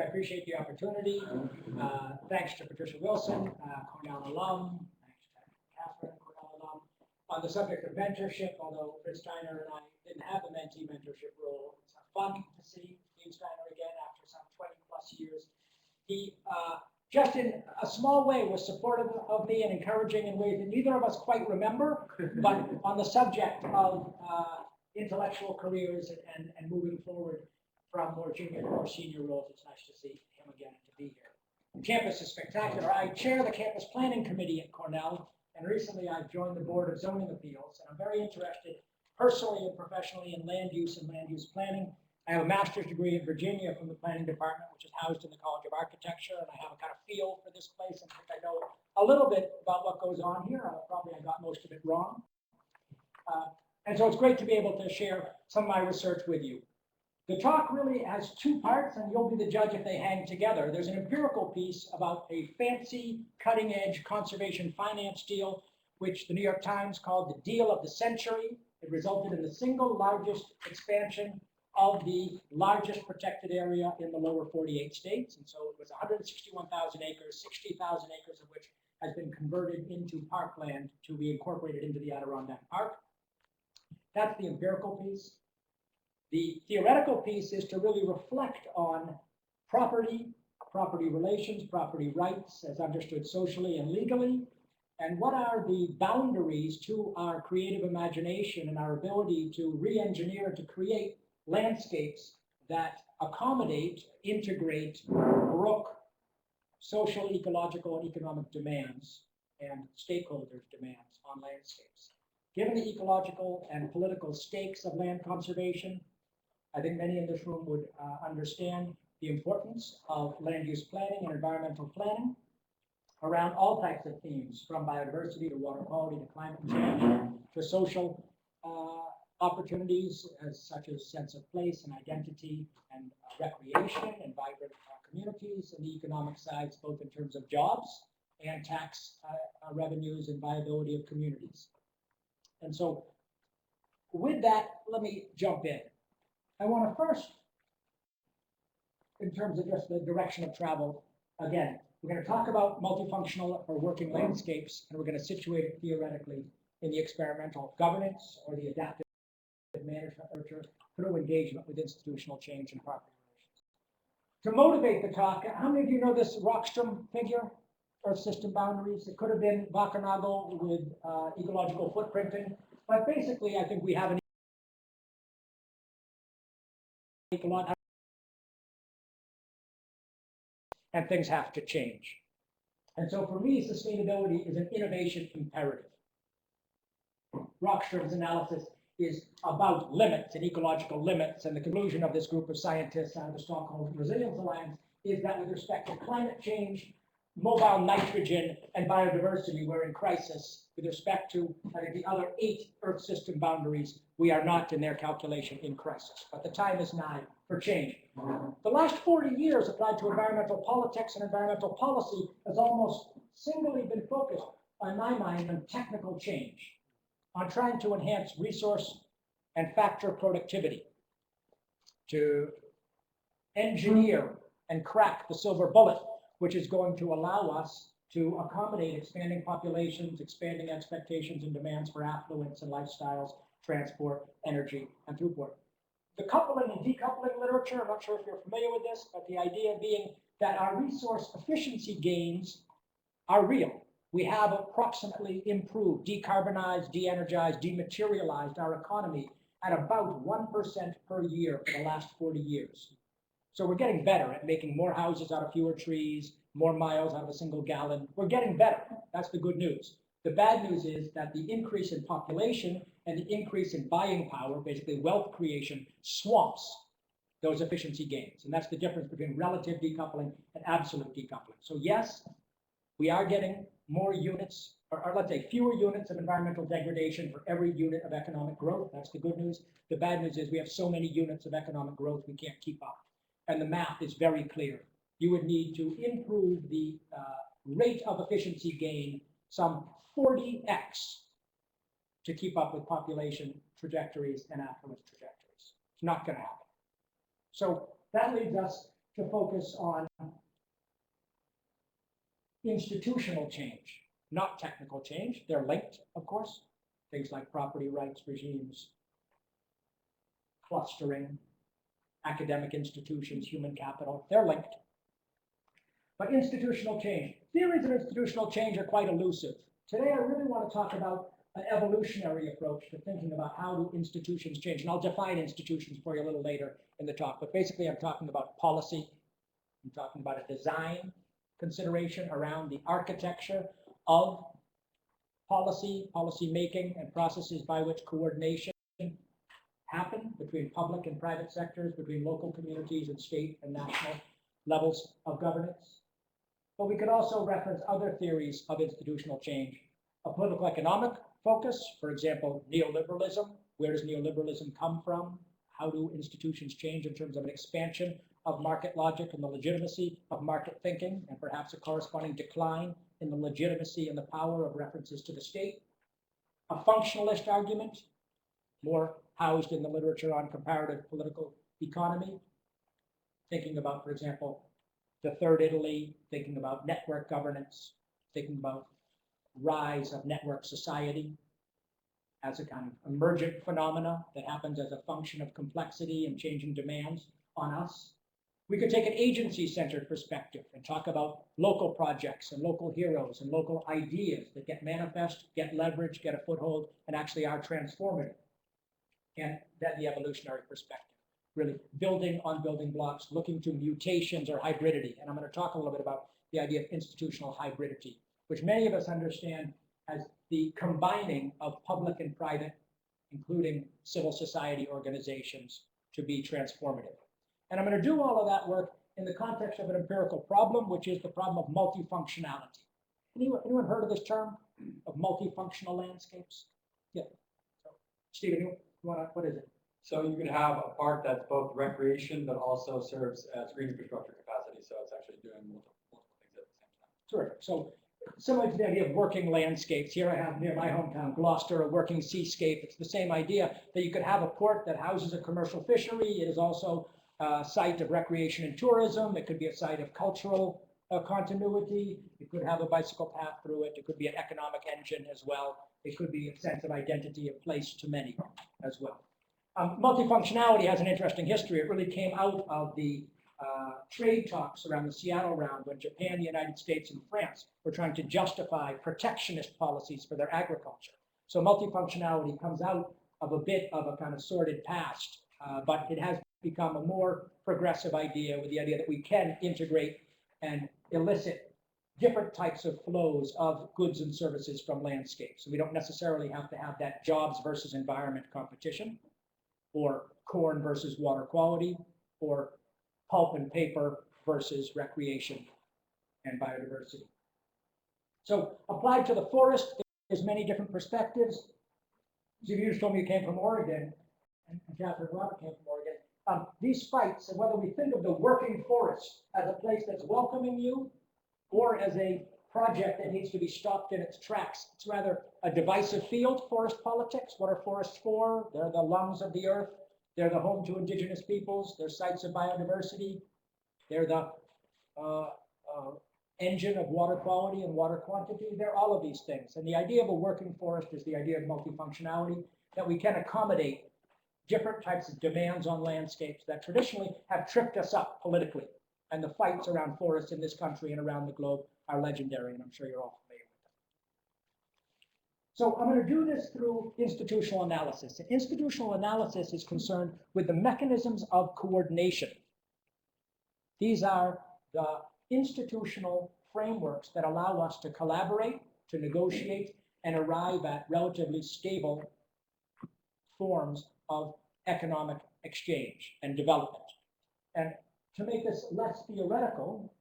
I appreciate the opportunity. Thanks to Patricia Wilson, Cornell alum, thanks to Catherine, Cornell alum. On the subject of mentorship, although Fritz Steiner and I didn't have a mentee mentorship role, it's fun to see Steve Steiner again after some 20 plus years. He, just in a small way, was supportive of me and encouraging in ways that neither of us quite remember, but on the subject of intellectual careers and moving forward from more junior to more senior roles, it's nice to see him again and to be here. The campus is spectacular. I chair the campus planning committee at Cornell, and recently I've joined the board of zoning appeals, and I'm very interested personally and professionally in land use and land use planning. I have a master's degree in Virginia from the planning department, which is housed in the College of Architecture, and I have a kind of feel for this place and think I know a little bit about what goes on here. Probably I got most of it wrong. And so it's great to be able to share some of my research with you. The talk really has two parts, and you'll be the judge if they hang together. There's an empirical piece about a fancy, cutting-edge conservation finance deal, which the New York Times called the deal of the century. It resulted in the single largest expansion of the largest protected area in the lower 48 states. And so it was 161,000 acres, 60,000 acres of which has been converted into parkland to be incorporated into the Adirondack Park. That's the empirical piece. The theoretical piece is to really reflect on property relations, property rights as understood socially and legally, and what are the boundaries to our creative imagination and our ability to re-engineer, to create landscapes that accommodate, integrate, brook social, ecological, and economic demands and stakeholders' demands on landscapes. Given the ecological and political stakes of land conservation, I think many in this room would understand the importance of land use planning and environmental planning around all types of themes, from biodiversity to water quality to climate change to social opportunities such as sense of place and identity and recreation and vibrant communities, and the economic sides, both in terms of jobs and tax revenues and viability of communities. And so with that, let me jump in. I want to first, in terms of just the direction of travel, again, we're going to talk about multifunctional or working landscapes, and we're going to situate it theoretically in the experimental governance or the adaptive management literature through engagement with institutional change and property relations. To motivate the talk, how many of you know this Rockstrom figure, Earth system boundaries? It could have been Bakanagle with ecological footprinting, but basically I think we have an ecological, and things have to change. And so for me, sustainability is an innovation imperative. Rockstrom's analysis is about limits and ecological limits, and the conclusion of this group of scientists out of the Stockholm Resilience Alliance is that with respect to climate change, mobile nitrogen, and biodiversity, we're in crisis. With respect to the other 8 Earth system boundaries, we are not in their calculation in crisis, but the time is nigh for change. The last 40 years applied to environmental politics and environmental policy has almost singly been focused, in my mind, on technical change, on trying to enhance resource and factor productivity, to engineer and crack the silver bullet, which is going to allow us to accommodate expanding populations, expanding expectations and demands for affluence and lifestyles, transport, energy, and throughput. The coupling and decoupling literature, I'm not sure if you're familiar with this, but the idea being that our resource efficiency gains are real. We have approximately improved, decarbonized, de-energized, dematerialized our economy at about 1% per year for the last 40 years. So we're getting better at making more houses out of fewer trees, more miles out of a single gallon. We're getting better. That's the good news. The bad news is that the increase in population and the increase in buying power, basically wealth creation, swamps those efficiency gains. And that's the difference between relative decoupling and absolute decoupling. So yes, we are getting more units, or let's say fewer units of environmental degradation for every unit of economic growth. That's the good news. The bad news is we have so many units of economic growth we can't keep up. And the math is very clear. You would need to improve the rate of efficiency gain some 40x to keep up with population trajectories and affluence trajectories. It's not going to happen. So that leads us to focus on institutional change, not technical change. They're linked, of course. Things like property rights regimes, clustering, academic institutions, human capital, they're linked. But institutional change, theories of institutional change are quite elusive. Today, I really want to talk about an evolutionary approach to thinking about how do institutions change. And I'll define institutions for you a little later in the talk. But basically, I'm talking about policy. I'm talking about a design consideration around the architecture of policy making, and processes by which coordination happen between public and private sectors, between local communities and state and national levels of governance. But we could also reference other theories of institutional change. A political economic focus, for example, neoliberalism. Where does neoliberalism come from? How do institutions change in terms of an expansion of market logic and the legitimacy of market thinking, and perhaps a corresponding decline in the legitimacy and the power of references to the state? A functionalist argument, more housed in the literature on comparative political economy, thinking about, for example, the Third Italy, thinking about network governance, thinking about rise of network society as a kind of emergent phenomena that happens as a function of complexity and changing demands on us. We could take an agency-centered perspective and talk about local projects and local heroes and local ideas that get manifest, get leverage, get a foothold, and actually are transformative. And then the evolutionary perspective, really building on building blocks, looking to mutations or hybridity. And I'm going to talk a little bit about the idea of institutional hybridity, which many of us understand as the combining of public and private, including civil society organizations, to be transformative. And I'm going to do all of that work in the context of an empirical problem, which is the problem of multifunctionality. Anyone heard of this term, of multifunctional landscapes? Yeah. So, Stephen, what is it? So you can have a park that's both recreation, but also serves as green infrastructure capacity. So it's actually doing multiple things at the same time. Terrific. So similar to the idea of working landscapes, here I have near my hometown, Gloucester, a working seascape. It's the same idea that you could have a port that houses a commercial fishery. It is also a site of recreation and tourism. It could be a site of cultural continuity. It could have a bicycle path through it. It could be an economic engine as well. It could be a sense of identity, a place to many as well. Multifunctionality has an interesting history. It really came out of the trade talks around the Seattle round when Japan, the United States, and France were trying to justify protectionist policies for their agriculture. So multifunctionality comes out of a bit of a kind of sordid past, but it has become a more progressive idea, with the idea that we can integrate and elicit different types of flows of goods and services from landscapes. So we don't necessarily have to have that jobs versus environment competition, or corn versus water quality, or pulp and paper versus recreation and biodiversity. So applied to the forest, there's many different perspectives. You just told me you came from Oregon, and Catherine Robert came from Oregon. These fights, and whether we think of the working forest as a place that's welcoming you, or as a project that needs to be stopped in its tracks, it's rather a divisive field, forest politics. What are forests for? They're the lungs of the earth. They're the home to indigenous peoples. They're sites of biodiversity. They're the engine of water quality and water quantity. They're all of these things. And the idea of a working forest is the idea of multifunctionality, that we can accommodate different types of demands on landscapes that traditionally have tripped us up politically. And the fights around forests in this country and around the globe are legendary, and I'm sure you're all familiar with them. So I'm going to do this through institutional analysis. And institutional analysis is concerned with the mechanisms of coordination. These are the institutional frameworks that allow us to collaborate, to negotiate, and arrive at relatively stable forms of economic exchange and development. And to make this less theoretical,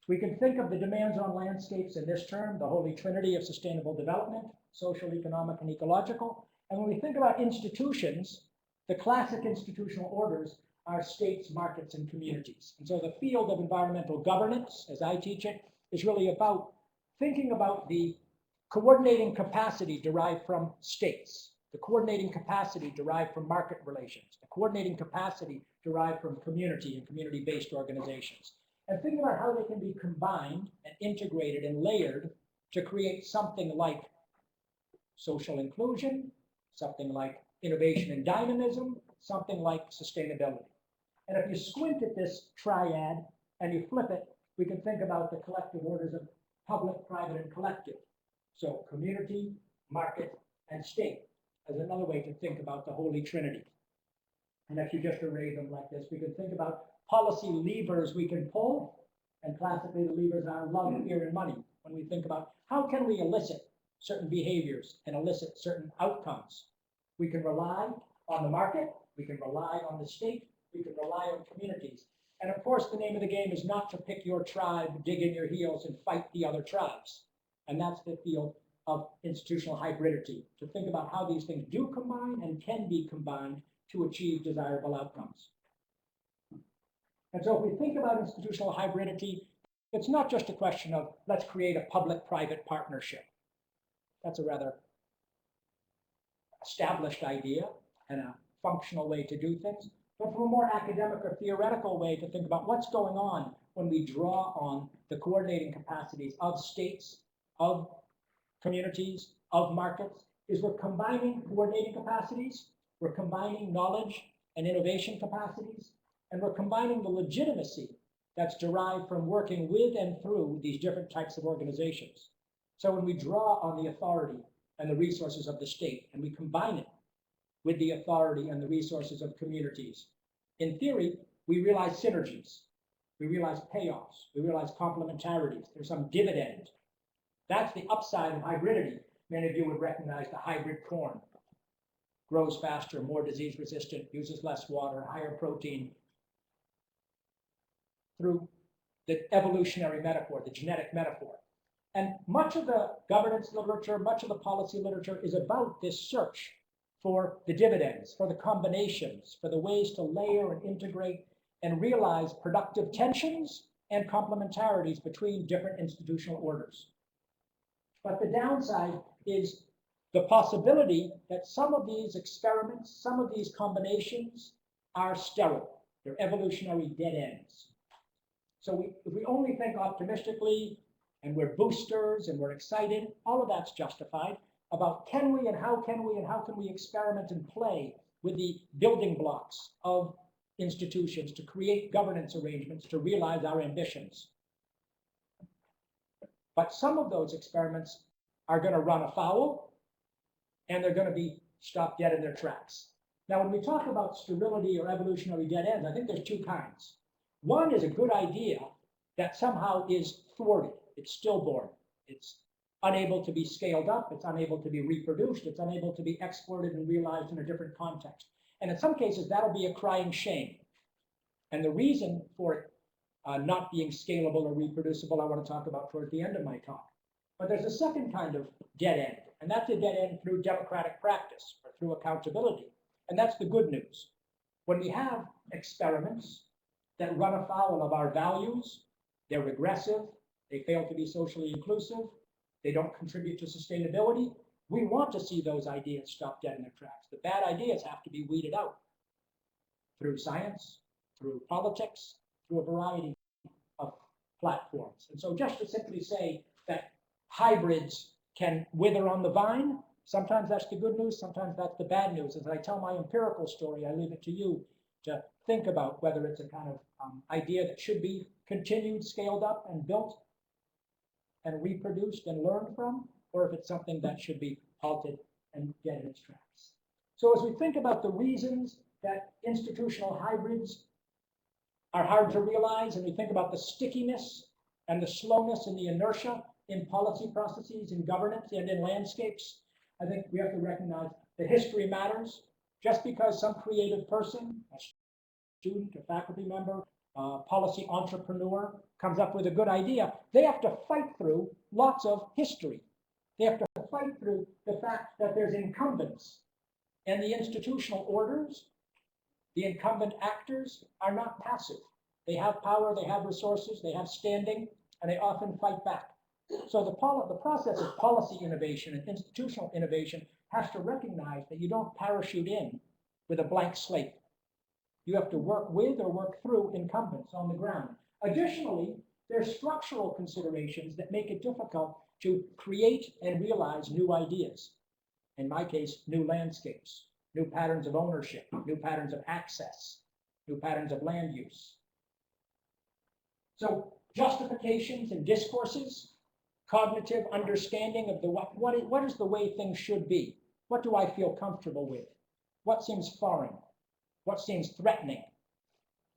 we can think of the demands on landscapes in this term, the holy trinity of sustainable development, social, economic, and ecological. And when we think about institutions, the classic institutional orders are states, markets, and communities. And so the field of environmental governance, as I teach it, is really about thinking about the coordinating capacity derived from states, the coordinating capacity derived from market relations, the coordinating capacity derived from community and community-based organizations. And think about how they can be combined and integrated and layered to create something like social inclusion, something like innovation and dynamism, something like sustainability. And if you squint at this triad and you flip it, we can think about the collective orders of public, private, and collective. So community, market, and state as another way to think about the Holy Trinity. And if you just array them like this, we can think about policy levers we can pull, and classically the levers are love, fear, and money. When we think about how can we elicit certain behaviors and elicit certain outcomes, we can rely on the market, we can rely on the state, we can rely on communities. And of course, the name of the game is not to pick your tribe, dig in your heels, and fight the other tribes. And that's the field of institutional hybridity, to think about how these things do combine and can be combined to achieve desirable outcomes. And so if we think about institutional hybridity, it's not just a question of let's create a public-private partnership. That's a rather established idea and a functional way to do things. But from a more academic or theoretical way to think about what's going on when we draw on the coordinating capacities of states, of communities, of markets, is we're combining coordinating capacities, we're combining knowledge and innovation capacities, and we're combining the legitimacy that's derived from working with and through these different types of organizations. So when we draw on the authority and the resources of the state, and we combine it with the authority and the resources of communities, in theory, we realize synergies, we realize payoffs, we realize complementarities, there's some dividend. That's the upside of hybridity. Many of you would recognize the hybrid corn. Grows faster, more disease resistant, uses less water, higher protein. Through the evolutionary metaphor, the genetic metaphor. And much of the governance literature, much of the policy literature is about this search for the dividends, for the combinations, for the ways to layer and integrate and realize productive tensions and complementarities between different institutional orders. But the downside is the possibility that some of these experiments, some of these combinations are sterile. They're evolutionary dead ends. So if we only think optimistically and we're boosters and we're excited, all of that's justified about can we and how can we experiment and play with the building blocks of institutions to create governance arrangements to realize our ambitions. But some of those experiments are going to run afoul and they're going to be stopped dead in their tracks. Now, when we talk about sterility or evolutionary dead ends, I think there's two kinds. One is a good idea that somehow is thwarted. It's stillborn. It's unable to be scaled up. It's unable to be reproduced. It's unable to be exported and realized in a different context. And in some cases, that'll be a crying shame. And the reason for it not being scalable or reproducible, I want to talk about toward the end of my talk. But there's a second kind of dead end, and that's a dead end through democratic practice or through accountability. And that's the good news. When we have experiments that run afoul of our values, they're regressive, they fail to be socially inclusive, they don't contribute to sustainability, we want to see those ideas stop dead in their tracks. The bad ideas have to be weeded out through science, through politics, through a variety of platforms. And so just to simply say that hybrids can wither on the vine, sometimes that's the good news, sometimes that's the bad news. As I tell my empirical story, I leave it to you to think about whether it's a kind of idea that should be continued, scaled up, and built, and reproduced and learned from, or if it's something that should be halted and dead in its tracks. So as we think about the reasons that institutional hybrids are hard to realize, and we think about the stickiness and the slowness and the inertia in policy processes, in governance, and in landscapes, I think we have to recognize that history matters. Just because some creative person, a student, a faculty member, a policy entrepreneur comes up with a good idea, they have to fight through lots of history. They have to fight through the fact that there's incumbents, and the institutional orders, the incumbent actors are not passive. They have power, they have resources, they have standing, and they often fight back. So the process of policy innovation and institutional innovation has to recognize that you don't parachute in with a blank slate. You have to work with or work through incumbents on the ground. Additionally, there's structural considerations that make it difficult to create and realize new ideas. In my case, new landscapes, new patterns of ownership, new patterns of access, new patterns of land use. So justifications and discourses, cognitive understanding of the what is the way things should be? What do I feel comfortable with? What seems foreign? What seems threatening?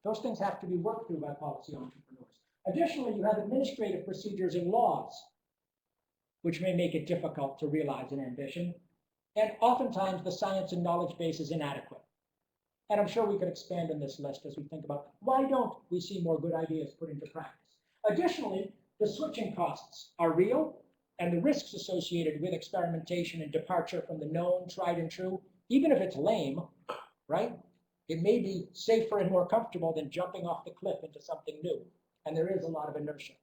Those things have to be worked through by policy entrepreneurs. Additionally, you have administrative procedures and laws, which may make it difficult to realize an ambition. And oftentimes, the science and knowledge base is inadequate. And I'm sure we could expand on this list as we think about why don't we see more good ideas put into practice. Additionally, the switching costs are real, and the risks associated with experimentation and departure from the known, tried and true, even if it's lame, right? It may be safer and more comfortable than jumping off the cliff into something new. And there is a lot of inertia.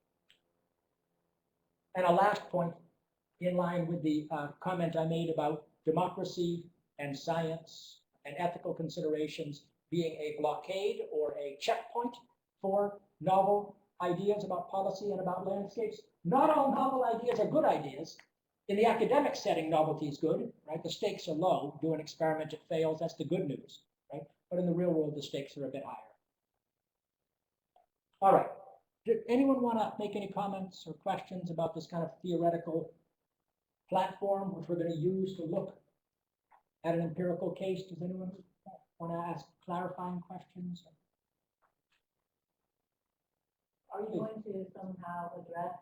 And a last point, in line with the comment I made about democracy and science and ethical considerations being a blockade or a checkpoint for novel ideas about policy and about landscapes. Not all novel ideas are good ideas. In the academic setting, novelty is good, right? The stakes are low. Do an experiment, it fails, that's the good news, right? But in the real world, the stakes are a bit higher. All right. Did anyone want to make any comments or questions about this kind of theoretical platform which we're going to use to look at an empirical case? Does anyone want to ask clarifying questions? Are you going to somehow address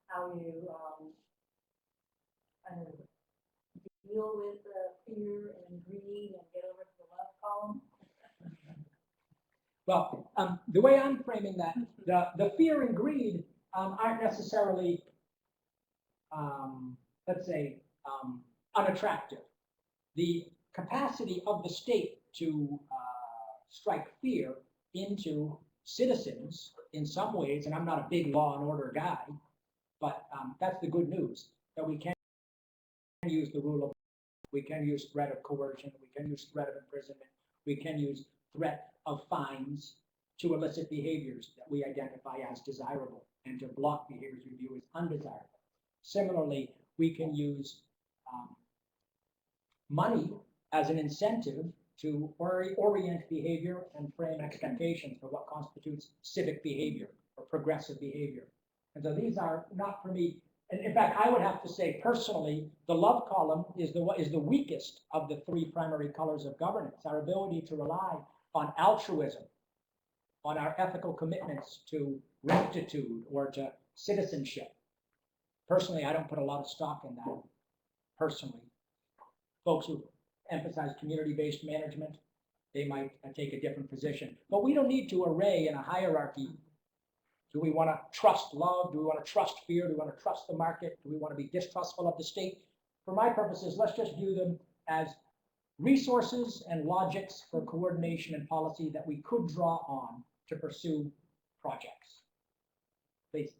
how you kind of deal with fear and greed and get over to the love column? Well, the way I'm framing that, the fear and greed aren't necessarily, let's say, unattractive. The capacity of the state to strike fear into citizens in some ways, and I'm not a big law and order guy, but that's the good news, that we can use the rule of law, we can use threat of coercion, we can use threat of imprisonment, we can use threat of fines to elicit behaviors that we identify as desirable and to block behaviors we view as undesirable. Similarly, we can use money as an incentive to orient behavior and frame expectations for what constitutes civic behavior or progressive behavior. And so these are not for me. And in fact, I would have to say personally, the love column is the weakest of the three primary colors of governance. Our ability to rely on altruism, on our ethical commitments to rectitude or to citizenship. Personally, I don't put a lot of stock in that, personally. Folks who emphasize community-based management, they might take a different position. But we don't need to array in a hierarchy. Do we want to trust love? Do we want to trust fear? Do we want to trust the market? Do we want to be distrustful of the state? For my purposes, let's just view them as resources and logics for coordination and policy that we could draw on to pursue projects. Please.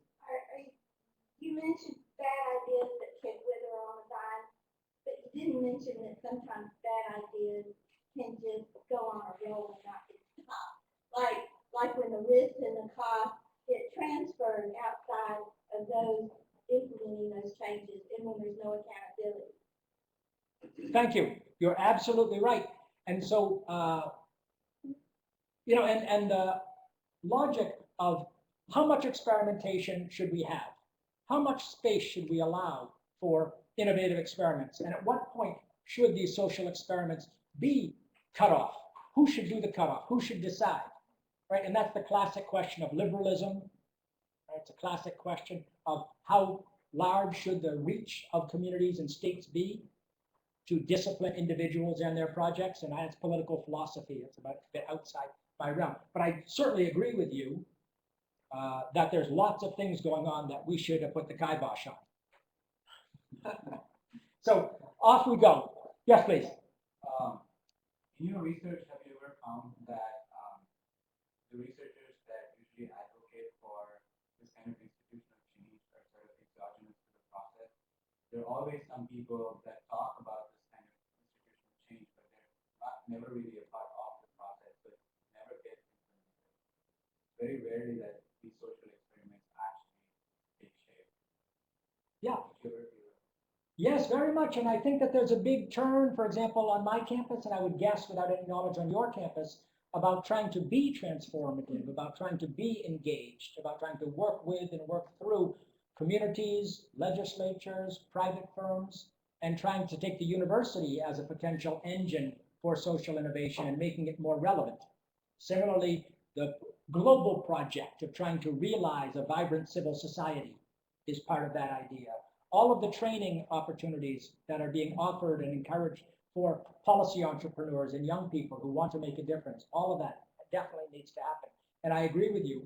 You mentioned bad ideas that can wither on a vine, but you didn't mention that sometimes bad ideas can just go on a roll and not get stopped. Like when the risks and the costs get transferred outside of those implementing those changes and when there's no accountability. Thank you. You're absolutely right. And so, you know, and the logic of how much experimentation should we have? How much space should we allow for innovative experiments? And at what point should these social experiments be cut off? Who should do the cutoff? Who should decide? Right? And that's the classic question of liberalism. Right? It's a classic question of how large should the reach of communities and states be to discipline individuals and their projects. And that's political philosophy. It's about a bit outside my realm. But I certainly agree with you that there's lots of things going on that we should have put the kibosh on. So off we go. Yes, please. In your research, have you ever found that the researchers that usually advocate for this kind of institutional change are sort of exogenous to the process? There are always some people that talk about this kind of institutional change, but they're never really a part of rarely that these social experiments actually take shape. Yeah. Would you agree? Yes, very much. And I think that there's a big turn, for example, on my campus, and I would guess without any knowledge on your campus, about trying to be transformative, about trying to be engaged, about trying to work with and work through communities, legislatures, private firms, and trying to take the university as a potential engine for social innovation and making it more relevant. Similarly, the global project of trying to realize a vibrant civil society is part of that idea. All of the training opportunities that are being offered and encouraged for policy entrepreneurs and young people who want to make a difference, all of that definitely needs to happen. And I agree with you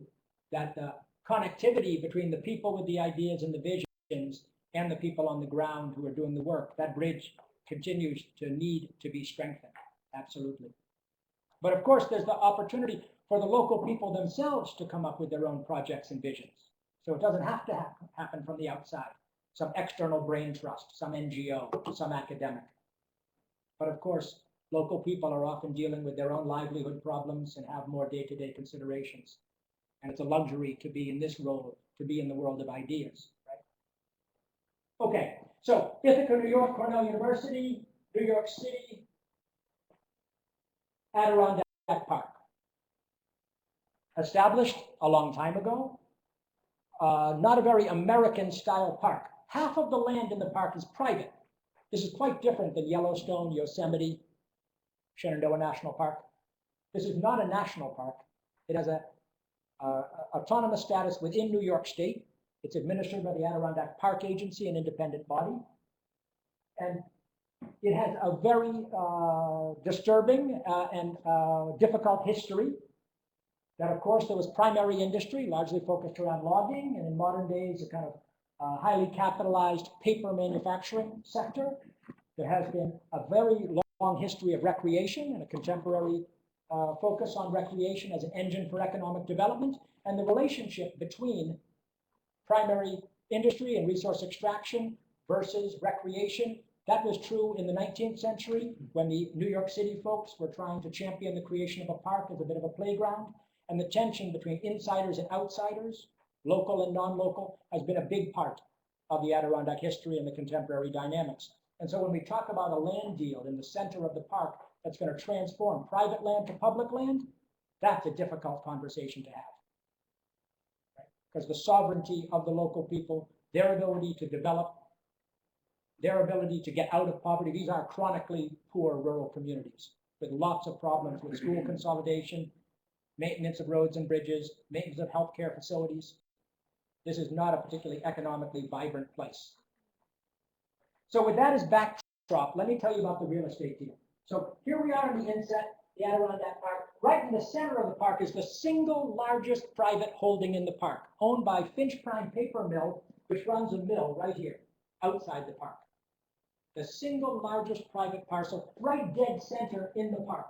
that the connectivity between the people with the ideas and the visions and the people on the ground who are doing the work, that bridge continues to need to be strengthened. Absolutely. But of course, there's the opportunity for the local people themselves to come up with their own projects and visions. So it doesn't have to happen from the outside. Some external brain trust, some NGO, some academic. But of course, local people are often dealing with their own livelihood problems and have more day-to-day considerations. And it's a luxury to be in this role, to be in the world of ideas, right? Okay, so Ithaca, New York, Cornell University, New York City, Adirondack Park. Established a long time ago, not a very American-style park. Half of the land in the park is private. This is quite different than Yellowstone, Yosemite, Shenandoah National Park. This is not a national park. It has a autonomous status within New York State. It's administered by the Adirondack Park Agency, an independent body. And it has a very disturbing and difficult history. That, of course, there was primary industry, largely focused around logging, and in modern days, a kind of highly capitalized paper manufacturing sector. There has been a very long history of recreation and a contemporary focus on recreation as an engine for economic development, and the relationship between primary industry and resource extraction versus recreation. That was true in the 19th century when the New York City folks were trying to champion the creation of a park as a bit of a playground. And the tension between insiders and outsiders, local and non-local, has been a big part of the Adirondack history and the contemporary dynamics. And so when we talk about a land deal in the center of the park that's going to transform private land to public land, that's a difficult conversation to have. Right? Because the sovereignty of the local people, their ability to develop, their ability to get out of poverty, these are chronically poor rural communities with lots of problems with school consolidation, maintenance of roads and bridges, maintenance of healthcare facilities. This is not a particularly economically vibrant place. So with that as backdrop, let me tell you about the real estate deal. So here we are in the inset, the Adirondack Park. Right in the center of the park is the single largest private holding in the park, owned by Finch Prime Paper Mill, which runs a mill right here, outside the park. The single largest private parcel, right dead center in the park.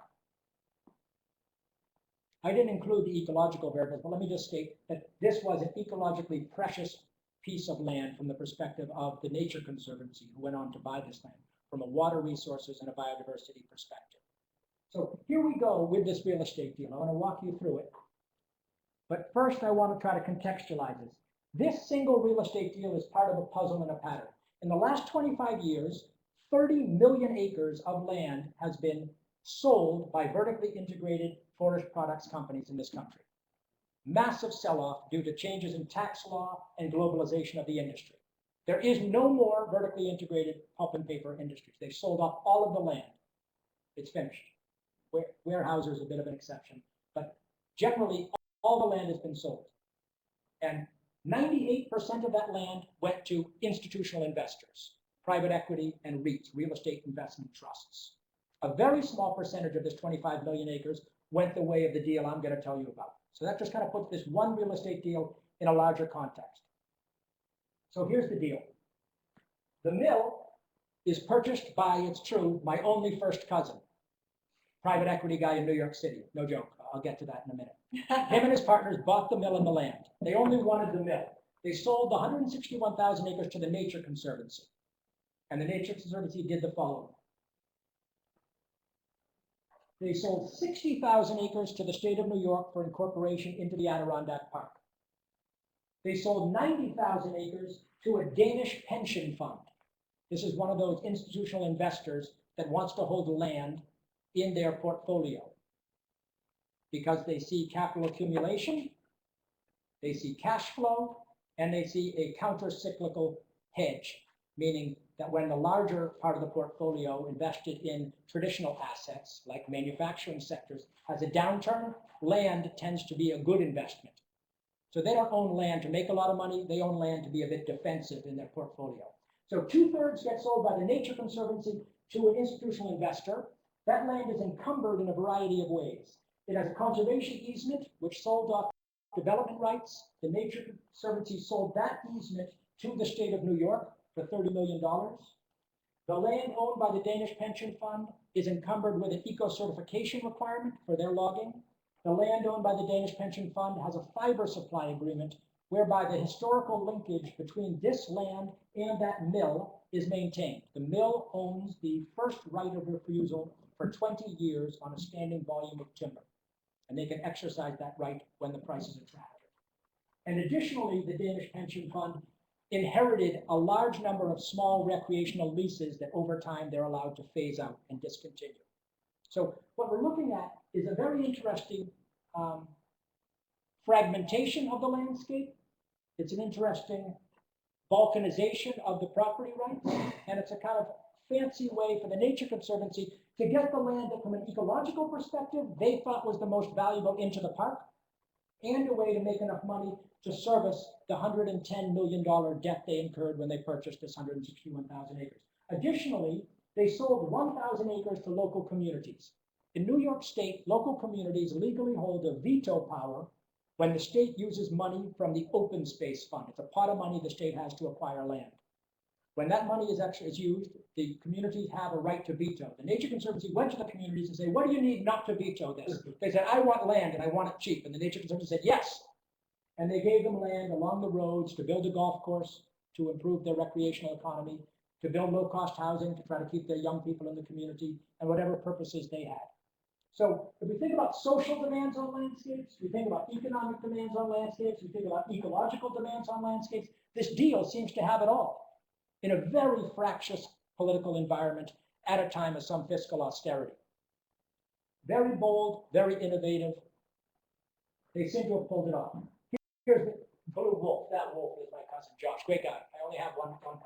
I didn't include the ecological variables, but let me just state that this was an ecologically precious piece of land from the perspective of the Nature Conservancy, who went on to buy this land from a water resources and a biodiversity perspective. So here we go with this real estate deal. I want to walk you through it. But first, I want to try to contextualize this. This single real estate deal is part of a puzzle and a pattern. In the last 25 years, 30 million acres of land has been sold by vertically integrated forest products companies in this country. Massive sell-off due to changes in tax law and globalization of the industry. There is no more vertically integrated pulp and paper industries. They sold off all of the land. It's finished. Weyerhaeuser is a bit of an exception, but generally all the land has been sold. And 98% of that land went to institutional investors, private equity and REITs, real estate investment trusts. A very small percentage of this 25 million acres went the way of the deal I'm going to tell you about. So that just kind of puts this one real estate deal in a larger context. So here's the deal. The mill is purchased by, it's true, my only first cousin, private equity guy in New York City. No joke. I'll get to that in a minute. Him and his partners bought the mill and the land. They only wanted the mill. They sold the 161,000 acres to the Nature Conservancy. And the Nature Conservancy did the following. They sold 60,000 acres to the state of New York for incorporation into the Adirondack Park. They sold 90,000 acres to a Danish pension fund. This is one of those institutional investors that wants to hold land in their portfolio because they see capital accumulation, they see cash flow, and they see a counter-cyclical hedge, meaning that when the larger part of the portfolio invested in traditional assets like manufacturing sectors has a downturn, land tends to be a good investment. So they don't own land to make a lot of money, they own land to be a bit defensive in their portfolio. So 2/3 get sold by the Nature Conservancy to an institutional investor. That land is encumbered in a variety of ways. It has a conservation easement, which sold off development rights. The Nature Conservancy sold that easement to the state of New York for $30 million. The land owned by the Danish pension fund is encumbered with an eco-certification requirement for their logging. The land owned by the Danish pension fund has a fiber supply agreement whereby the historical linkage between this land and that mill is maintained. The mill owns the first right of refusal for 20 years on a standing volume of timber, and they can exercise that right when the price is attractive. And additionally, the Danish pension fund inherited a large number of small recreational leases that over time they're allowed to phase out and discontinue. So what we're looking at is a very interesting fragmentation of the landscape. It's an interesting balkanization of the property rights, and it's a kind of fancy way for the Nature Conservancy to get the land that from an ecological perspective they thought was the most valuable into the park, and a way to make enough money to service the $110 million debt they incurred when they purchased this 161,000 acres. Additionally, they sold 1,000 acres to local communities. In New York State, local communities legally hold a veto power when the state uses money from the open space fund. It's a pot of money the state has to acquire land. When that money is used, the communities have a right to veto. The Nature Conservancy went to the communities and said, what do you need not to veto this? They said, I want land and I want it cheap. And the Nature Conservancy said, yes. And they gave them land along the roads to build a golf course, to improve their recreational economy, to build low-cost housing, to try to keep their young people in the community, and whatever purposes they had. So if we think about social demands on landscapes, we think about economic demands on landscapes, we think about ecological demands on landscapes, this deal seems to have it all in a very fractious political environment at a time of some fiscal austerity. Very bold, very innovative. They seem to have pulled it off. Here's the blue wolf. That wolf is my cousin Josh. Great guy. I only have one cousin.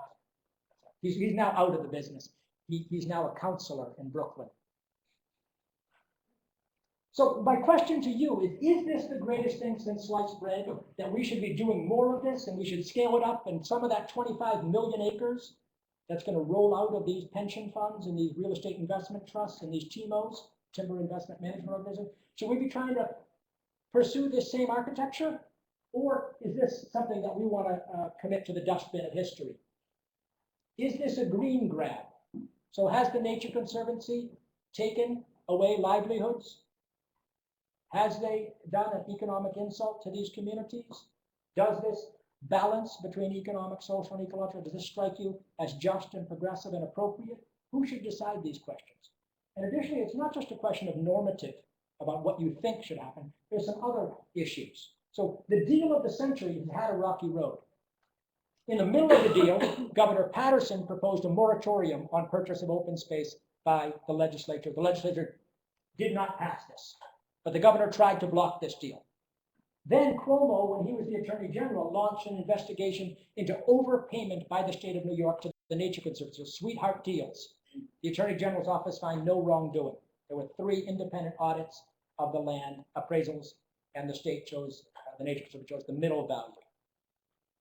He's now out of the business. He's now a counselor in Brooklyn. So my question to you is this the greatest thing since sliced bread, that we should be doing more of this and we should scale it up, and some of that 25 million acres that's going to roll out of these pension funds and these real estate investment trusts and these TMOs, Timber Investment Management Organizations, should we be trying to pursue this same architecture? Or is this something that we want to commit to the dustbin of history? Is this a green grab? So has the Nature Conservancy taken away livelihoods? Has they done an economic insult to these communities? Does this balance between economic, social, and ecological, does this strike you as just and progressive and appropriate? Who should decide these questions? And additionally, it's not just a question of normative about what you think should happen. There's some other issues. So the deal of the century has had a rocky road. In the middle of the deal, Governor Patterson proposed a moratorium on purchase of open space by the legislature. The legislature did not pass this, but the governor tried to block this deal. Then Cuomo, when he was the Attorney General, launched an investigation into overpayment by the state of New York to the Nature Conservancy, sweetheart deals. The Attorney General's office found no wrongdoing. There were 3 independent audits of the land appraisals, and the state chose, the Nature Conservancy chose the middle value.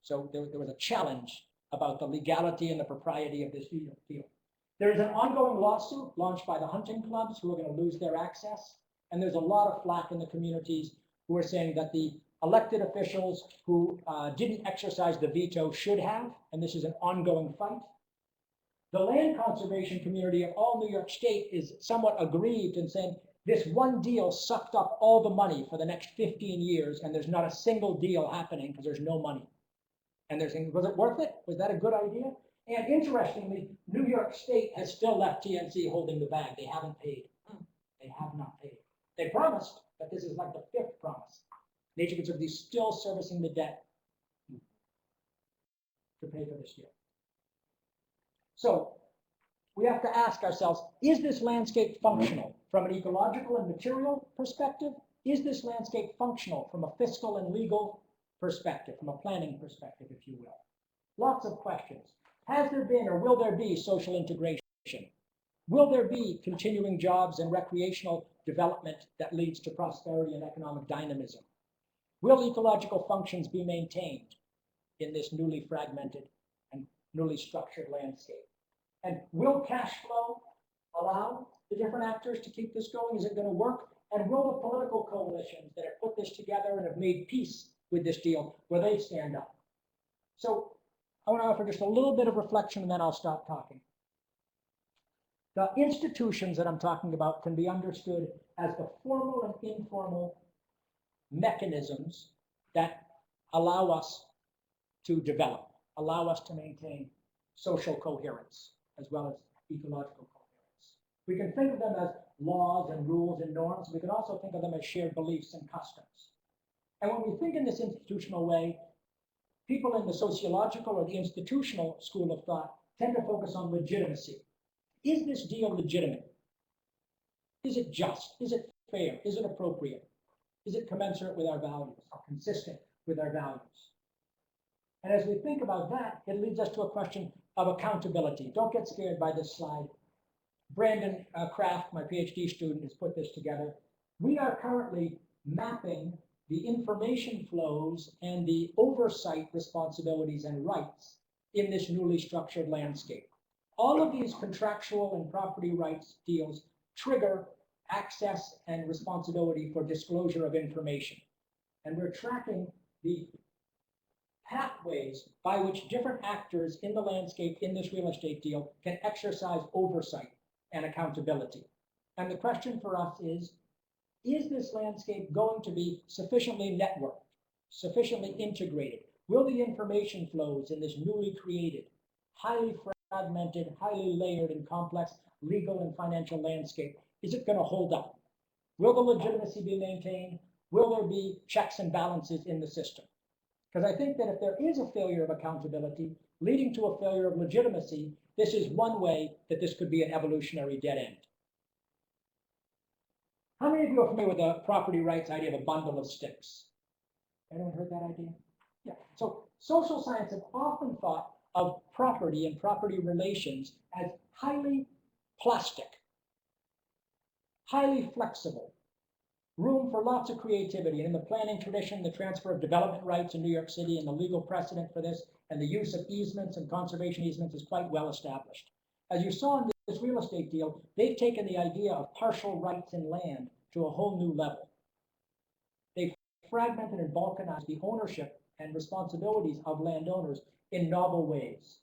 So there was a challenge about the legality and the propriety of this deal. There is an ongoing lawsuit launched by the hunting clubs who are going to lose their access. And there's a lot of flack in the communities who are saying that the elected officials who didn't exercise the veto should have, and this is an ongoing fight. The land conservation community of all New York State is somewhat aggrieved and saying this one deal sucked up all the money for the next 15 years, and there's not a single deal happening because there's no money. And they're saying, was it worth it? Was that a good idea? And interestingly, New York State has still left TNC holding the bag. They haven't paid. They have not paid. They promised, but this is like the fifth promise. Nature Conservancy is still servicing the debt to pay for this deal. So we have to ask ourselves, is this landscape functional from an ecological and material perspective? Is this landscape functional from a fiscal and legal perspective, from a planning perspective, if you will? Lots of questions. Has there been or will there be social integration? Will there be continuing jobs and recreational development that leads to prosperity and economic dynamism? Will ecological functions be maintained in this newly fragmented and newly structured landscape? And will cash flow allow the different actors to keep this going? Is it going to work? And will the political coalitions that have put this together and have made peace with this deal, will they stand up? So I want to offer just a little bit of reflection and then I'll stop talking. The institutions that I'm talking about can be understood as the formal and informal mechanisms that allow us to develop, allow us to maintain social coherence as well as ecological coherence. We can think of them as laws and rules and norms. We can also think of them as shared beliefs and customs. And when we think in this institutional way, people in the sociological or the institutional school of thought tend to focus on legitimacy. Is this deal legitimate? Is it just? Is it fair? Is it appropriate? Is it commensurate with our values or consistent with our values? And as we think about that, it leads us to a question of accountability. Don't get scared by this slide. Brandon Kraft, my PhD student, has put this together. We are currently mapping the information flows and the oversight responsibilities and rights in this newly structured landscape. All of these contractual and property rights deals trigger access and responsibility for disclosure of information. And we're tracking the pathways by which different actors in the landscape in this real estate deal can exercise oversight and accountability. And the question for us is this landscape going to be sufficiently networked, sufficiently integrated? Will the information flows in this newly created, highly fragmented, highly layered and complex legal and financial landscape, is it going to hold up? Will the legitimacy be maintained? Will there be checks and balances in the system? Because I think that if there is a failure of accountability leading to a failure of legitimacy, this is one way that this could be an evolutionary dead end. How many of you are familiar with the property rights idea of a bundle of sticks? Anyone heard that idea? Yeah. So social science have often thought of property and property relations as highly plastic, highly flexible, room for lots of creativity. And in the planning tradition, the transfer of development rights in New York City and the legal precedent for this and the use of easements and conservation easements is quite well established. As you saw in this real estate deal, they've taken the idea of partial rights in land to a whole new level. They've fragmented and balkanized the ownership and responsibilities of landowners in novel ways.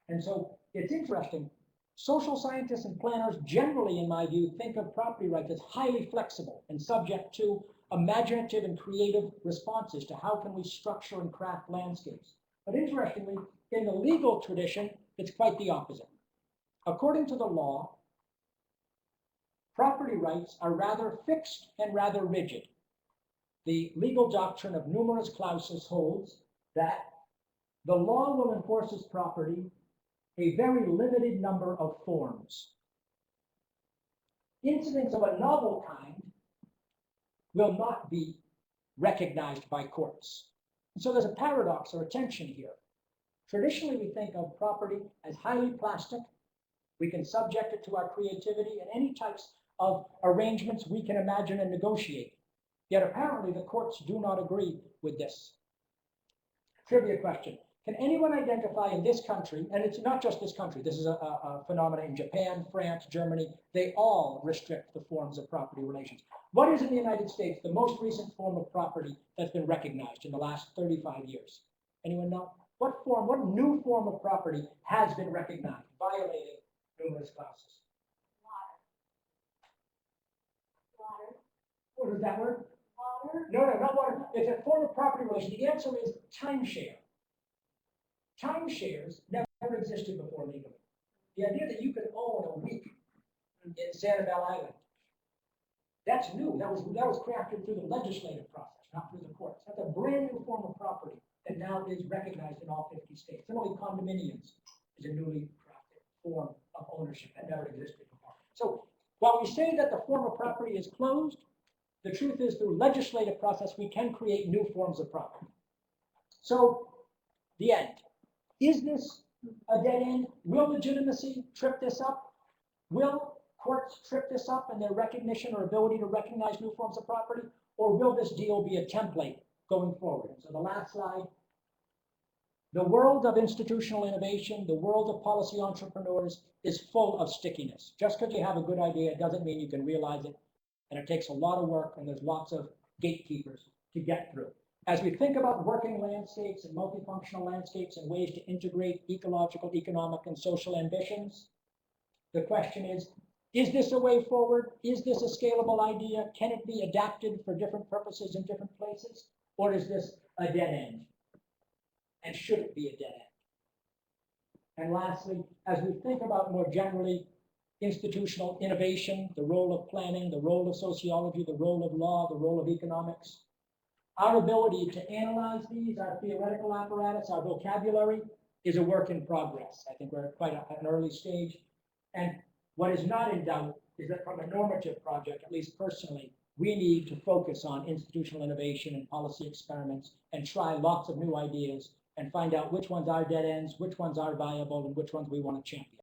And so it's interesting. Social scientists and planners generally, in my view, think of property rights as highly flexible and subject to imaginative and creative responses to how can we structure and craft landscapes. But interestingly, in the legal tradition, it's quite the opposite. According to the law, property rights are rather fixed and rather rigid. The legal doctrine of Numerus clausus holds that the law will enforce its property a very limited number of forms. Incidents of a novel kind will not be recognized by courts. And so there's a paradox or a tension here. Traditionally, we think of property as highly plastic. We can subject it to our creativity and any types of arrangements we can imagine and negotiate. Yet apparently the courts do not agree with this. Trivia question. Can anyone identify in this country, and it's not just this country, this is a phenomenon in Japan, France, Germany, they all restrict the forms of property relations. What is in the United States the most recent form of property that's been recognized in the last 35 years? Anyone know? What new form of property has been recognized, violating numerous clauses? Water. What is that word? Water. No, not water. It's a form of property relation. The answer is timeshare. Timeshares never existed before legally. The idea that you could own a week in Sanibel Island That's new. That was crafted through the legislative process, not through the courts. That's a brand new form of property that now is recognized in all 50 states. Similarly, condominiums is a newly crafted form of ownership that never existed before. So while we say that the form of property is closed, the truth is through legislative process, we can create new forms of property. So the end. Is this a dead end? Will legitimacy trip this up? Will courts trip this up in their recognition or ability to recognize new forms of property? Or will this deal be a template going forward? So the last slide. The world of institutional innovation, the world of policy entrepreneurs is full of stickiness. Just because you have a good idea doesn't mean you can realize it. And it takes a lot of work, and there's lots of gatekeepers to get through. As we think about working landscapes and multifunctional landscapes and ways to integrate ecological, economic, and social ambitions, the question is this a way forward? Is this a scalable idea? Can it be adapted for different purposes in different places? Or is this a dead end? And should it be a dead end? And lastly, as we think about more generally institutional innovation, the role of planning, the role of sociology, the role of law, the role of economics, our ability to analyze these, our theoretical apparatus, our vocabulary is a work in progress. I think we're at quite an early stage. And what is not in doubt is that from a normative project, at least personally, we need to focus on institutional innovation and policy experiments and try lots of new ideas and find out which ones are dead ends, which ones are viable, and which ones we want to champion.